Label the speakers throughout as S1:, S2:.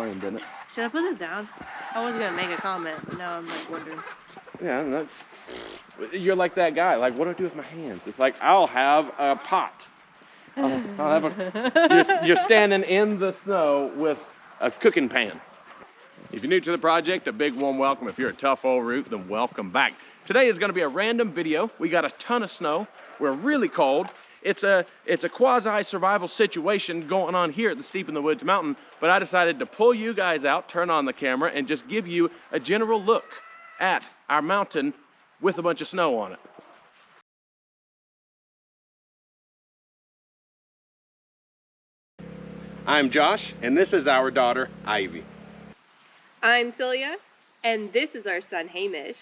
S1: rained, didn't it?
S2: Should I put this down? I was gonna make a comment, but now I'm like wondering.
S1: Yeah, that's. You're like that guy. Like, what do I do with my hands? It's like, I'll have a pot. I'll have a. You're standing in the snow with a cooking pan. If you're new to the project, a big warm welcome. If you're a tough old root, then welcome back. Today is going to be a random video. We got a ton of snow. We're really cold. It's a quasi-survival situation going on here at the Steep in the Woods mountain, but I decided to pull you guys out, turn on the camera, and just give you a general look at our mountain with a bunch of snow on it. I'm Josh, and this is our daughter, Ivy.
S2: I'm Celia, and this is our son, Hamish.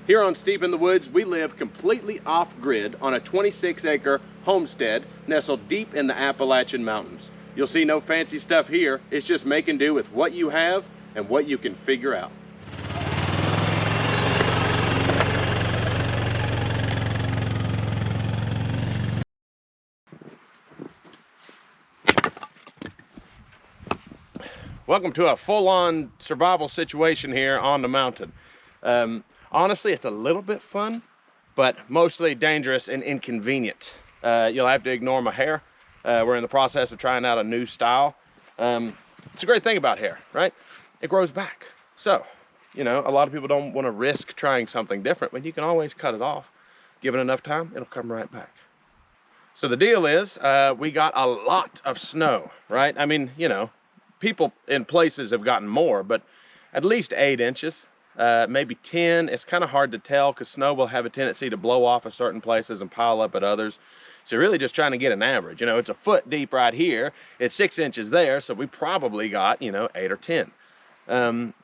S1: Here on Steep in the Woods, we live completely off-grid on a 26-acre homestead nestled deep in the Appalachian Mountains. You'll see no fancy stuff here. It's just making do with what you have and what you can figure out. Welcome to a full-on survival situation here on the mountain. Honestly, it's a little bit fun, but mostly dangerous and inconvenient. You'll have to ignore my hair. We're in the process of trying out a new style. It's a great thing about hair, right? It grows back. So, you know, a lot of people don't want to risk trying something different, but you can always cut it off. Given enough time, it'll come right back. So the deal is, we got a lot of snow, right? I mean, you know, people in places have gotten more, but at least 8 inches, maybe 10. It's kind of hard to tell because snow will have a tendency to blow off at certain places and pile up at others. So you're really just trying to get an average. You know, it's a foot deep right here. It's 6 inches there, so we probably got, you know, 8 or 10.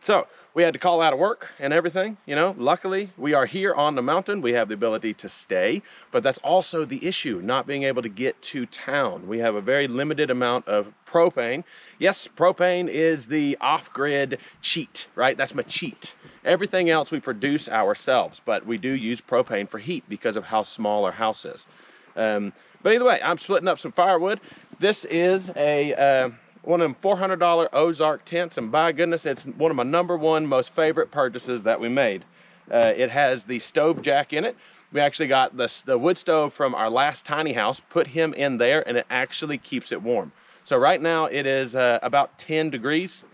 S1: So we had to call out of work and everything, you know. Luckily, we are here on the mountain. We have the ability to stay, but that's also the issue, not being able to get to town. We have a very limited amount of propane. Yes, propane is the off-grid cheat, right? That's my cheat. Everything else we produce ourselves, but we do use propane for heat because of how small our house is. But either way, I'm splitting up some firewood. This is a one of them $400 Ozark tents, and by goodness, it's one of my #1 most favorite purchases that we made. It has the stove jack in it. We actually got the wood stove from our last tiny house, put him in there, and it actually keeps it warm. So right now it is about 10 degrees.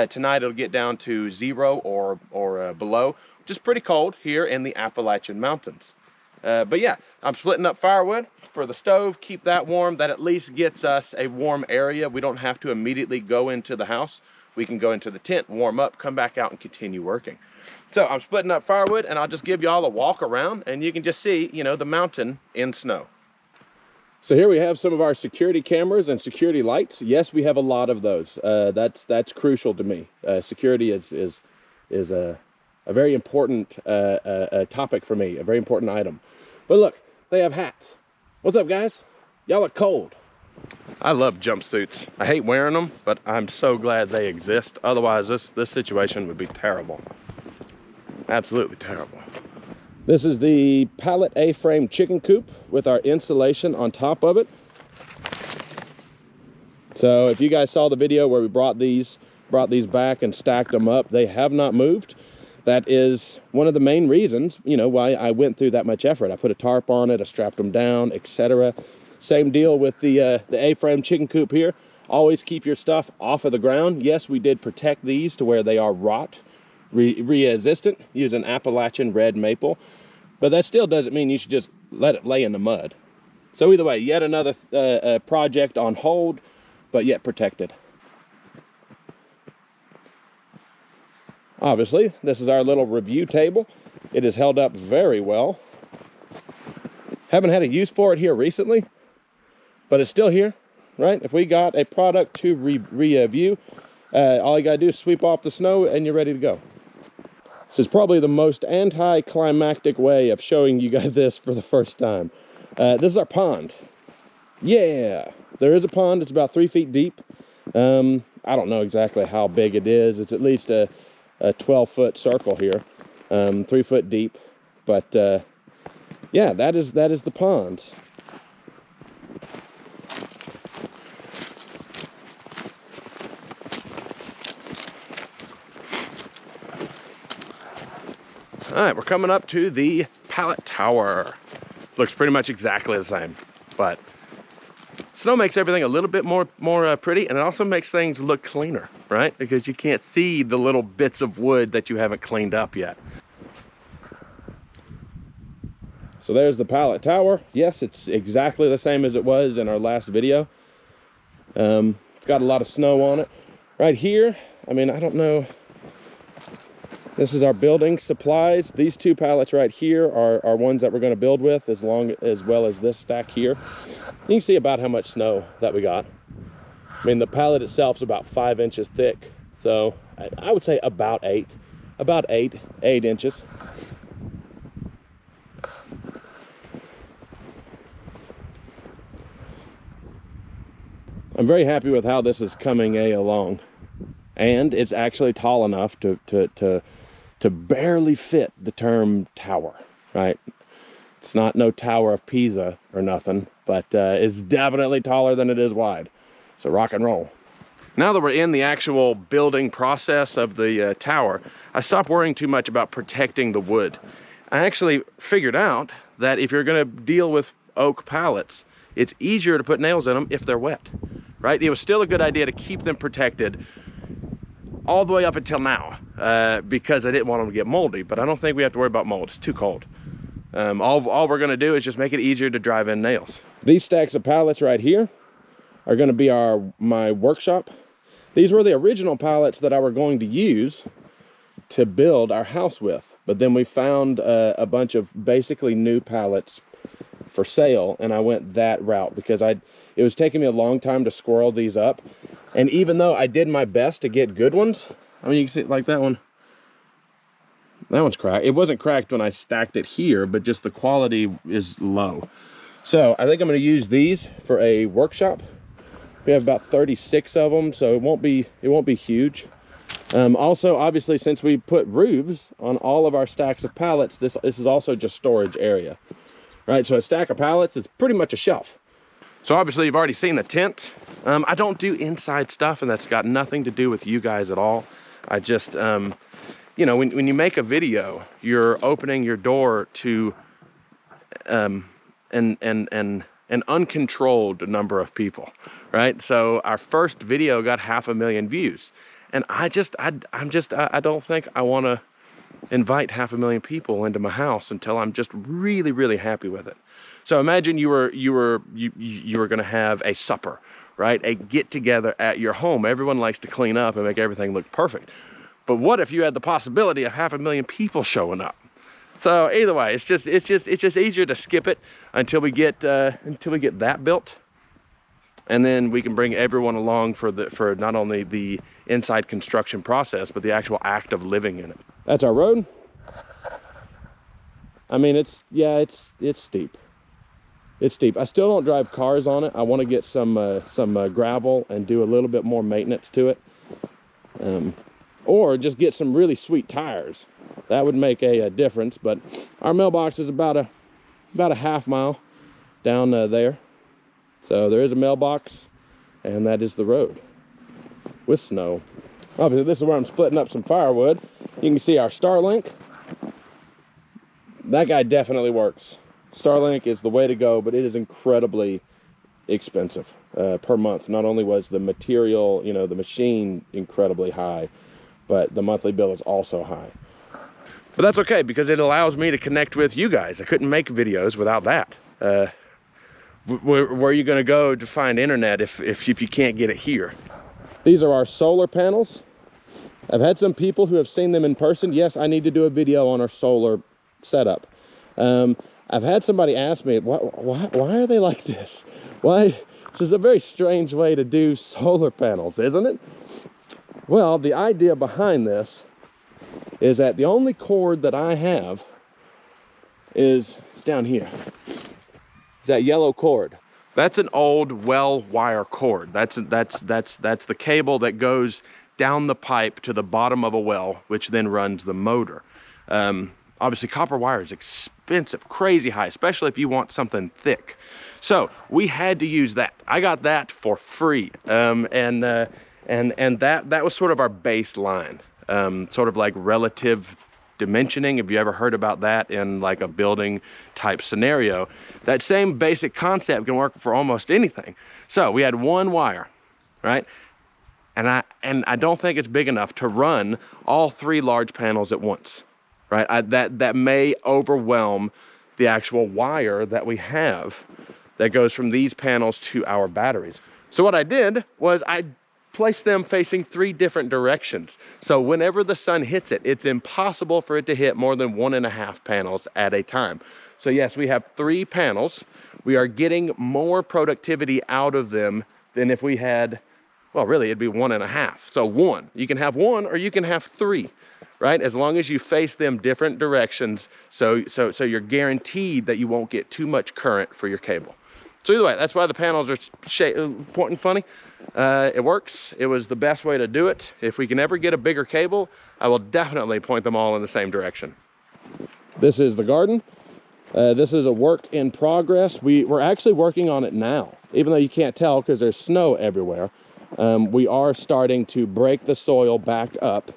S1: Tonight it'll get down to 0 or below, which is pretty cold here in the Appalachian Mountains. But yeah, I'm splitting up firewood for the stove, keep that warm. That at least gets us a warm area. We don't have to immediately go into the house. We can go into the tent, warm up, come back out and continue working. So I'm splitting up firewood, and I'll just give y'all a walk around and you can just see, you know, the mountain in snow. So here we have some of our security cameras and security lights. Yes, we have a lot of those. That's crucial to me. Security is a very important topic for me, a very important item. But look, they have hats. What's up, guys? Y'all are cold. I love jumpsuits. I hate wearing them, but I'm so glad they exist. Otherwise, this situation would be terrible. Absolutely terrible. This is the Pallet A-frame chicken coop with our insulation on top of it. So if you guys saw the video where we brought these back and stacked them up, they have not moved. That is one of the main reasons, you know, why I went through that much effort. I put a tarp on it, I strapped them down, etc. Same deal with the A-frame chicken coop here. Always keep your stuff off of the ground. Yes, we did protect these to where they are rot resistant using Appalachian red maple, but that still doesn't mean you should just let it lay in the mud. So either way, yet another project on hold, but yet protected. Obviously, this is our little review table. It has held up very well. Haven't had a use for it here recently, but it's still here, right? If we got a product to review, all you gotta do is sweep off the snow and you're ready to go. This is probably the most anticlimactic way of showing you guys this for the first time. This is our pond. Yeah, there is a pond. It's about 3 feet deep. I don't know exactly how big it is. It's at least a 12-foot circle here, 3 foot deep, but yeah, that is the pond. All right, we're coming up to the Pallet Tower. Looks pretty much exactly the same, but snow makes everything a little bit more pretty, and it also makes things look cleaner, right? Because you can't see the little bits of wood that you haven't cleaned up yet. So there's the Pallet Tower. Yes, it's exactly the same as it was in our last video. It's got a lot of snow on it. Right here, I mean, I don't know. This is our building supplies. These two pallets right here are ones that we're going to build with, as well as this stack here. You can see about how much snow that we got. I mean, the pallet itself is about 5 inches thick, so I would say about eight inches. I'm very happy with how this is coming along, and it's actually tall enough to barely fit the term tower, right? It's not no Tower of Pisa or nothing, but it's definitely taller than it is wide. So rock and roll. Now that we're in the actual building process of the tower, I stopped worrying too much about protecting the wood. I actually figured out that if you're gonna deal with oak pallets, it's easier to put nails in them if they're wet, right? It was still a good idea to keep them protected all the way up until now, because I didn't want them to get moldy, but I don't think we have to worry about mold. It's too cold. All we're gonna do is just make it easier to drive in nails. These stacks of pallets right here are gonna be my workshop. These were the original pallets that I were going to use to build our house with, but then we found a bunch of basically new pallets for sale, and I went that route because it was taking me a long time to squirrel these up. And even though I did my best to get good ones, I mean, you can see like that one. That one's cracked. It wasn't cracked when I stacked it here, but just the quality is low. So I think I'm going to use these for a workshop. We have about 36 of them, so it won't be huge. Also, obviously, since we put roofs on all of our stacks of pallets, this is also just storage area, right? So a stack of pallets is pretty much a shelf. So obviously you've already seen the tent. I don't do inside stuff, and that's got nothing to do with you guys at all. I just, you know, when you make a video, you're opening your door to an uncontrolled number of people, right? So our first video got 500,000 views, and I don't think I want to invite 500,000 people into my house until I'm just really, really happy with it. So imagine you were going to have a supper, right? A get together at your home. Everyone likes to clean up and make everything look perfect. But what if you had the possibility of 500,000 people showing up? So either way, it's just easier to skip it until we get that built, and then we can bring everyone along for not only the inside construction process, but the actual act of living in it. That's our road. I mean, it's steep. It's steep. I still don't drive cars on it. I want to get some gravel and do a little bit more maintenance to it, or just get some really sweet tires. That would make a difference. But our mailbox is about a half mile down there. So there is a mailbox, and that is the road with snow. Obviously, this is where I'm splitting up some firewood. You can see our Starlink. That guy definitely works. Starlink is the way to go, but it is incredibly expensive per month. Not only was the material, you know, the machine incredibly high, but the monthly bill is also high. But that's okay, because it allows me to connect with you guys. I couldn't make videos without that. Where are you going to go to find internet if you can't get it here? These are our solar panels. I've had some people who have seen them in person. Yes, I need to do a video on our solar setup. I've had somebody ask me, why are they like this? Why? This is a very strange way to do solar panels, isn't it? Well, the idea behind this is that the only cord that I have it's down here. It's that yellow cord. That's an old well wire cord. That's the cable that goes down the pipe to the bottom of a well, which then runs the motor. Obviously, copper wire is expensive, crazy high, especially if you want something thick. So we had to use that. I got that for free, and that was sort of our baseline, sort of like relative dimensioning. Have you ever heard about that in like a building type scenario? That same basic concept can work for almost anything. So we had one wire, right? And I don't think it's big enough to run all 3 large panels at once, right? That may overwhelm the actual wire that we have that goes from these panels to our batteries. So what I did was I placed them facing 3 different directions. So whenever the sun hits it, it's impossible for it to hit more than 1.5 panels at a time. So yes, we have 3 panels. We are getting more productivity out of them than if we had, well, really it'd be 1.5. So 1, you can have 1 or you can have 3, right? As long as you face them different directions. So you're guaranteed that you won't get too much current for your cable. So either way, that's why the panels are pointing funny. It works. It was the best way to do it. If we can ever get a bigger cable, I will definitely point them all in the same direction. This is the garden. This is a work in progress. We're actually working on it now, even though you can't tell because there's snow everywhere. We are starting to break the soil back up.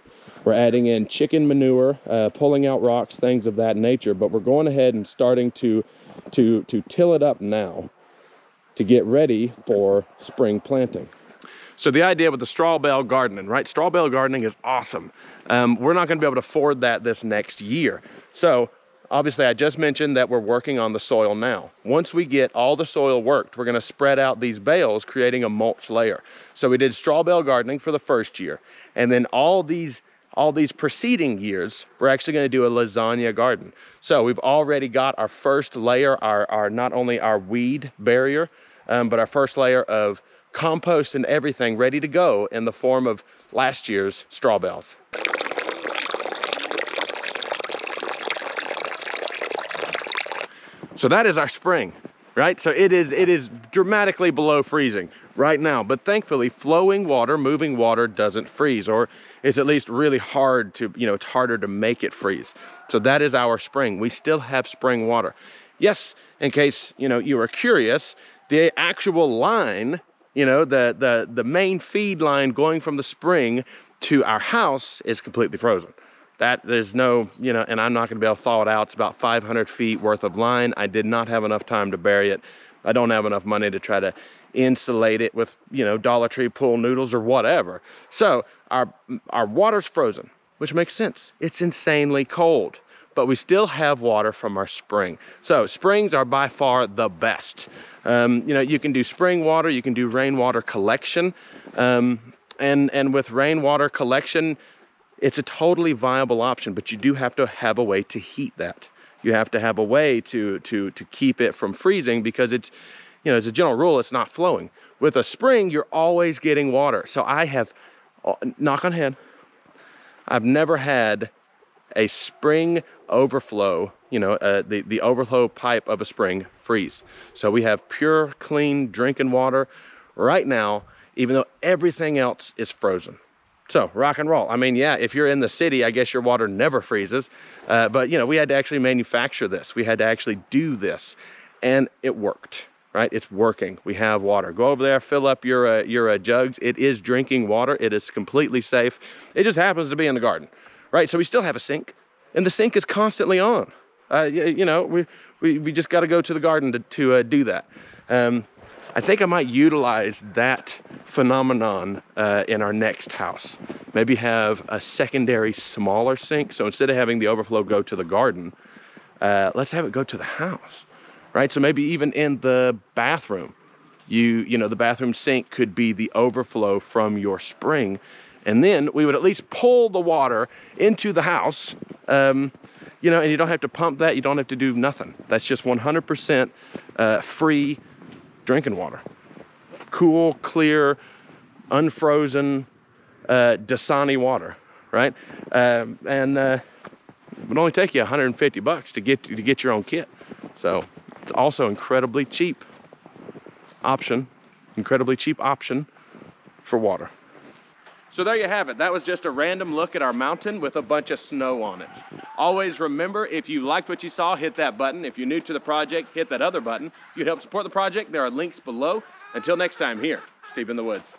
S1: We're adding in chicken manure, pulling out rocks, things of that nature, but we're going ahead and starting to till it up now to get ready for spring planting. So the idea with the straw bale gardening, right? Straw bale gardening is awesome. We're not gonna be able to afford that this next year. So obviously I just mentioned that we're working on the soil now. Once we get all the soil worked, we're gonna spread out these bales, creating a mulch layer. So we did straw bale gardening for the first year. And then all these preceding years, we're actually gonna do a lasagna garden. So we've already got our first layer, our not only our weed barrier, but our first layer of compost and everything ready to go in the form of last year's straw bales. So that is our spring, right? So it is dramatically below freezing right now, but thankfully flowing water, moving water doesn't freeze, or it's at least really hard to, it's harder to make it freeze. So that is our spring. We still have spring water. Yes, in case, you were curious, the actual line, the main feed line going from the spring to our house is completely frozen. That there's no, and I'm not gonna be able to thaw it out. It's about 500 feet worth of line. I did not have enough time to bury it. I don't have enough money to try to insulate it with, Dollar Tree pool noodles or whatever. So our water's frozen, which makes sense. It's insanely cold, but we still have water from our spring. So springs are by far the best. You can do spring water, you can do rainwater collection. And with rainwater collection, it's a totally viable option, but you do have to have a way to heat that. You have to have a way to keep it from freezing, because it's, as a general rule, it's not flowing. With a spring, you're always getting water. So I have, knock on head, I've never had a spring overflow, the overflow pipe of a spring freeze. So we have pure, clean drinking water right now, even though everything else is frozen. So rock and roll. I mean, yeah, if you're in the city, I guess your water never freezes. But we had to actually manufacture this. We had to actually do this, and it worked, right? It's working. We have water. Go over there, fill up your jugs. It is drinking water. It is completely safe. It just happens to be in the garden, right? So we still have a sink, and the sink is constantly on. We just got to go to the garden to do that. I think I might utilize that phenomenon in our next house. Maybe have a secondary smaller sink. So instead of having the overflow go to the garden, let's have it go to the house, right? So maybe even in the bathroom, the bathroom sink could be the overflow from your spring. And then we would at least pull the water into the house, and you don't have to pump that. You don't have to do nothing. That's just 100% free drinking water. Cool, clear, unfrozen Dasani water, right? And it would only take you $150 to get your own kit. So it's also incredibly cheap option for water. So there you have it. That was just a random look at our mountain with a bunch of snow on it. Always remember, if you liked what you saw, hit that button. If you're new to the project, hit that other button. You'd help support the project. There are links below. Until next time, here, Steve in the Woods.